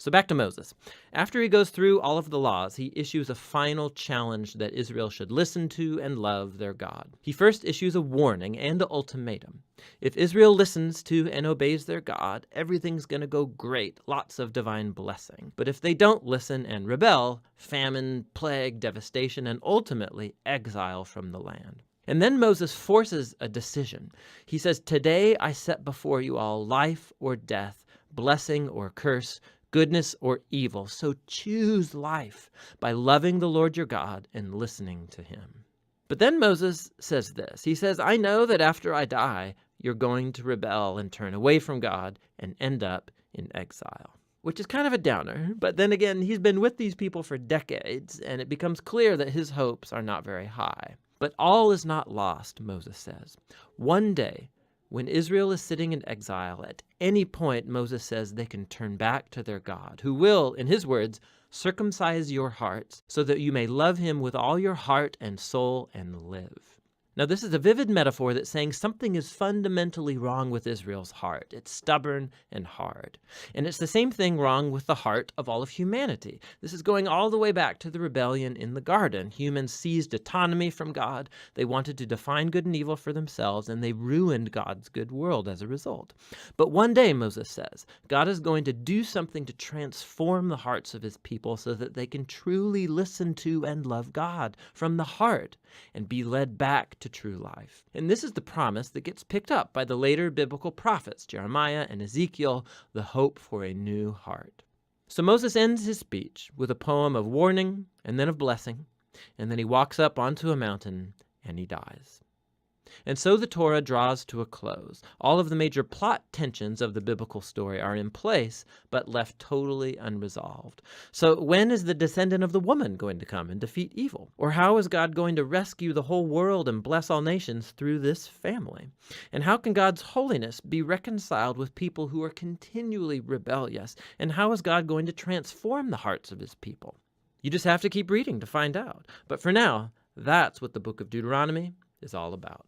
So back to Moses. After he goes through all of the laws, he issues a final challenge that Israel should listen to and love their God. He first issues a warning and an ultimatum. If Israel listens to and obeys their God, everything's going to go great, lots of divine blessing. But if they don't listen and rebel, famine, plague, devastation, and ultimately exile from the land. And then Moses forces a decision. He says, "Today I set before you all life or death, blessing or curse, goodness or evil. So choose life by loving the Lord your God and listening to him." But then Moses says this. He says, "I know that after I die, you're going to rebel and turn away from God and end up in exile." Which is kind of a downer. But then again, he's been with these people for decades, and it becomes clear that his hopes are not very high. But all is not lost, Moses says. One day, when Israel is sitting in exile, at any point, Moses says they can turn back to their God, who will, in his words, circumcise your hearts so that you may love him with all your heart and soul and live. Now, this is a vivid metaphor that's saying something is fundamentally wrong with Israel's heart. It's stubborn and hard. And it's the same thing wrong with the heart of all of humanity. This is going all the way back to the rebellion in the garden. Humans seized autonomy from God. They wanted to define good and evil for themselves, and they ruined God's good world as a result. But one day, Moses says, God is going to do something to transform the hearts of his people so that they can truly listen to and love God from the heart and be led back to true life. And this is the promise that gets picked up by the later biblical prophets, Jeremiah and Ezekiel, the hope for a new heart. So Moses ends his speech with a poem of warning and then of blessing, and then he walks up onto a mountain and he dies. And so the Torah draws to a close. All of the major plot tensions of the biblical story are in place, but left totally unresolved. So when is the descendant of the woman going to come and defeat evil? Or how is God going to rescue the whole world and bless all nations through this family? And how can God's holiness be reconciled with people who are continually rebellious? And how is God going to transform the hearts of his people? You just have to keep reading to find out. But for now, that's what the book of Deuteronomy is all about.